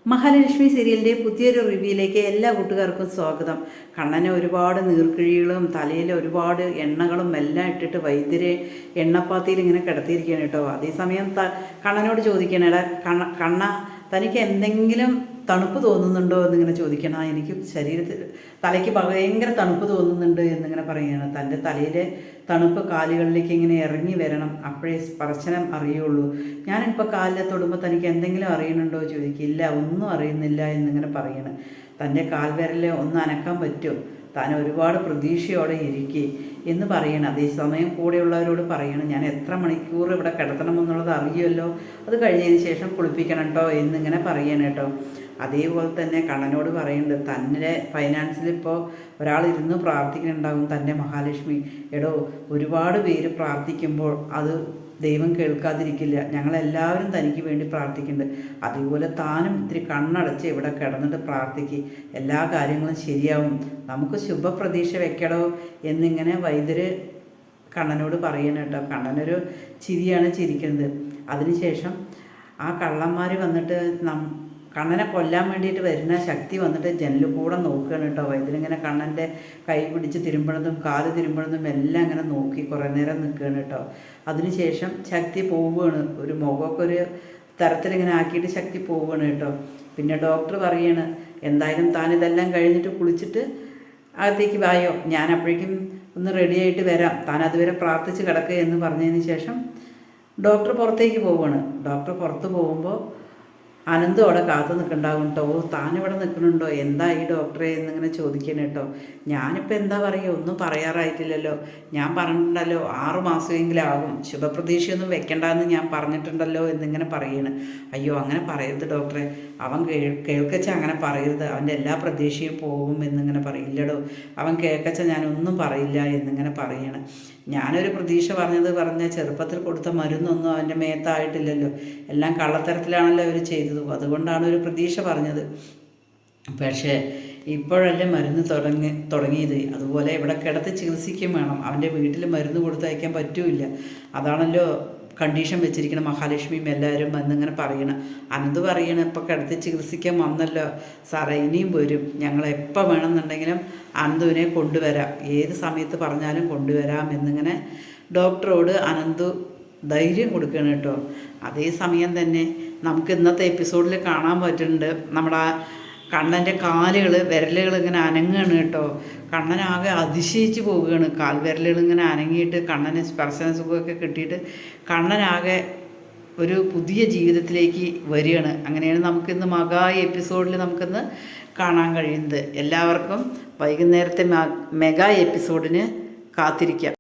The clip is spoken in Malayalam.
മഹാലക്ഷ്മി സീരിയലിൻ്റെ പുതിയൊരു റിവ്യൂയിലേക്ക് എല്ലാ കൂട്ടുകാർക്കും സ്വാഗതം. കണ്ണനെ ഒരുപാട് നീർക്കിഴികളും തലയിൽ ഒരുപാട് എണ്ണകളും എല്ലാം ഇട്ടിട്ട് വൈദ്യരെ എണ്ണപ്പാത്തിയിൽ ഇങ്ങനെ കിടത്തിയിരിക്കുകയാണ് കേട്ടോ. അതേസമയം കണ്ണനോട് ചോദിക്കണേടാ കണ്ണ തനിക്ക് എന്തെങ്കിലും തണുപ്പ് തോന്നുന്നുണ്ടോ എന്നിങ്ങനെ ചോദിക്കണം. എനിക്ക് ശരീരത്തിൽ തലയ്ക്ക് ഭയങ്കര തണുപ്പ് തോന്നുന്നുണ്ട് എന്നിങ്ങനെ പറയുകയാണ്. തൻ്റെ തലയിലെ തണുപ്പ് കാലുകളിലേക്ക് ഇങ്ങനെ ഇറങ്ങി വരണം, അപ്പോഴേ സ്പർശനം അറിയുള്ളൂ. ഞാനിപ്പോൾ കാലിലെ തൊടുമ്പോൾ തനിക്ക് എന്തെങ്കിലും അറിയുന്നുണ്ടോ ചോദിക്കില്ല, ഒന്നും അറിയുന്നില്ല എന്നിങ്ങനെ പറയണം. തൻ്റെ കാൽവിരലെ ഒന്ന് അനക്കാൻ പറ്റും, താൻ ഒരുപാട് പ്രതീക്ഷയോടെ ഇരിക്കുക എന്ന് പറയണം. അതേസമയം കൂടെയുള്ളവരോട് പറയണം, ഞാൻ എത്ര മണിക്കൂർ ഇവിടെ കിടത്തണമെന്നുള്ളത് അറിയുമല്ലോ, അത് കഴിഞ്ഞതിന് ശേഷം കുളിപ്പിക്കണം കേട്ടോ എന്നിങ്ങനെ പറയണം കേട്ടോ. അതേപോലെ തന്നെ കണ്ണനോട് പറയുന്നുണ്ട്, തൻ്റെ ഫൈനാൻസിൽ ഇപ്പോൾ ഒരാളിരുന്ന് പ്രാർത്ഥിക്കുന്നുണ്ടാകും തൻ്റെ മഹാലക്ഷ്മി. എടോ, ഒരുപാട് പേര് പ്രാർത്ഥിക്കുമ്പോൾ അത് ദൈവം കേൾക്കാതിരിക്കില്ല. ഞങ്ങളെല്ലാവരും തനിക്ക് വേണ്ടി പ്രാർത്ഥിക്കുന്നുണ്ട്. അതേപോലെ താനും ഇത്തിരി കണ്ണടച്ച് ഇവിടെ കിടന്നിട്ട് പ്രാർത്ഥിക്കുക, എല്ലാ കാര്യങ്ങളും ശരിയാവും, നമുക്ക് ശുഭപ്രതീക്ഷ വെക്കടോ എന്നിങ്ങനെ വൈദ്യര് കണ്ണനോട് പറയണം കേട്ടോ. കണ്ണനൊരു ചിരിയാണ് ചിരിക്കുന്നത്. അതിനുശേഷം ആ കള്ളന്മാർ വന്നിട്ട് കണ്ണനെ കൊല്ലാൻ വേണ്ടിയിട്ട് വരുന്ന ശക്തി വന്നിട്ട് ജനലിൽ കൂടെ നോക്കുകയാണ് കേട്ടോ. വൈദ്യരിങ്ങനെ കണ്ണൻ്റെ കൈ പിടിച്ച് തിരുമ്പണതും കാല് തിരുമ്പണതും എല്ലാം ഇങ്ങനെ നോക്കി കുറേ നേരം നിൽക്കുകയാണ് കേട്ടോ. അതിനുശേഷം ശക്തി പോവുകയാണ്, ഒരു മുഖമൊക്കെ ഒരു തരത്തിലിങ്ങനെ ആക്കിയിട്ട് ശക്തി പോവുകയാണ് കേട്ടോ. പിന്നെ ഡോക്ടർ പറയാണ്, എന്തായാലും താൻ ഇതെല്ലാം കഴിഞ്ഞിട്ട് കുളിച്ചിട്ട് അകത്തേക്ക് വായോ, ഞാൻ അപ്പോഴേക്കും ഒന്ന് റെഡിയായിട്ട് വരാം, താൻ അതുവരെ പ്രാർത്ഥിച്ച് കിടക്കുക എന്ന് പറഞ്ഞതിന് ശേഷം ഡോക്ടർ പുറത്തേക്ക് പോവുകയാണ്. ഡോക്ടർ പുറത്ത് പോകുമ്പോൾ അനന്തും അവിടെ കാത്തു നിൽക്കണ്ടാവും കേട്ടോ. താനിവിടെ നിൽക്കണുണ്ടോ, എന്താ ഈ ഡോക്ടറെ എന്നിങ്ങനെ ചോദിക്കണം കേട്ടോ. ഞാനിപ്പോൾ എന്താ പറയുക, ഒന്നും പറയാറായിട്ടില്ലല്ലോ, ഞാൻ പറഞ്ഞിട്ടുണ്ടല്ലോ 6 മാസമെങ്കിലും ആകും, ശുഭപ്രതീക്ഷയൊന്നും വെക്കണ്ടെന്ന് ഞാൻ പറഞ്ഞിട്ടുണ്ടല്ലോ എന്നിങ്ങനെ പറയണ്. അയ്യോ അങ്ങനെ പറയരുത് ഡോക്ടറെ, അവൻ കേൾക്കച്ച അങ്ങനെ പറയരുത്, അവൻ്റെ എല്ലാ പ്രതീക്ഷയും പോകും എന്നിങ്ങനെ പറയില്ലടോ. അവൻ കേൾക്കച്ച ഞാനൊന്നും പറയില്ല എന്നിങ്ങനെ പറയണം. ഞാനൊരു പ്രതീക്ഷ പറഞ്ഞ ചെറുപ്പത്തിൽ കൊടുത്ത മരുന്നൊന്നും അവൻ്റെ മേത്തായിട്ടില്ലല്ലോ, എല്ലാം കള്ളത്തരത്തിലാണല്ലോ അവർ ചെയ്തത്, അതുകൊണ്ടാണ് ഒരു പ്രതീക്ഷ പറഞ്ഞത്. പക്ഷേ ഇപ്പോഴല്ലേ മരുന്ന് തുടങ്ങിയത്, അതുപോലെ ഇവിടെ കിടത്തി ചികിത്സിക്കും വേണം, അവൻ്റെ വീട്ടിൽ മരുന്ന് കൊടുത്തയക്കാൻ പറ്റൂല, അതാണല്ലോ കണ്ടീഷൻ വെച്ചിരിക്കണം മഹാലക്ഷ്മിയും എല്ലാവരും എന്നിങ്ങനെ പറയണം. അനന്ത് പറയണം, ഇപ്പോൾ കിടത്തി ചികിത്സിക്കാൻ വന്നല്ലോ സാറേ, ഇനിയും വരും, ഞങ്ങൾ എപ്പോൾ വേണമെന്നുണ്ടെങ്കിലും അനന്തുവിനെ കൊണ്ടുവരാം, ഏത് സമയത്ത് പറഞ്ഞാലും കൊണ്ടുവരാം എന്നിങ്ങനെ ഡോക്ടറോട് അനന്തു ധൈര്യം കൊടുക്കണം കേട്ടോ. അതേസമയം തന്നെ നമുക്ക് ഇന്നത്തെ എപ്പിസോഡിൽ കാണാൻ പറ്റുന്നുണ്ട്, നമ്മുടെ കണ്ണൻ്റെ വിരലുകൾ ഇങ്ങനെ അനങ്ങുകയാണ് കേട്ടോ. കണ്ണനാകെ അതിശയിച്ച് പോവുകയാണ്, കാൽവിരലുകൾ ഇങ്ങനെ അനങ്ങിയിട്ട് കണ്ണന് സ്പർശന സുഖമൊക്കെ കിട്ടിയിട്ട് കണ്ണനാകെ ഒരു പുതിയ ജീവിതത്തിലേക്ക് വരികയാണ്. അങ്ങനെയാണ് നമുക്കിന്ന് എപ്പിസോഡിൽ നമുക്കിന്ന് കാണാൻ കഴിയുന്നത്. എല്ലാവർക്കും വൈകുന്നേരത്തെ മെഗാ എപ്പിസോഡിന് കാത്തിരിക്കാം.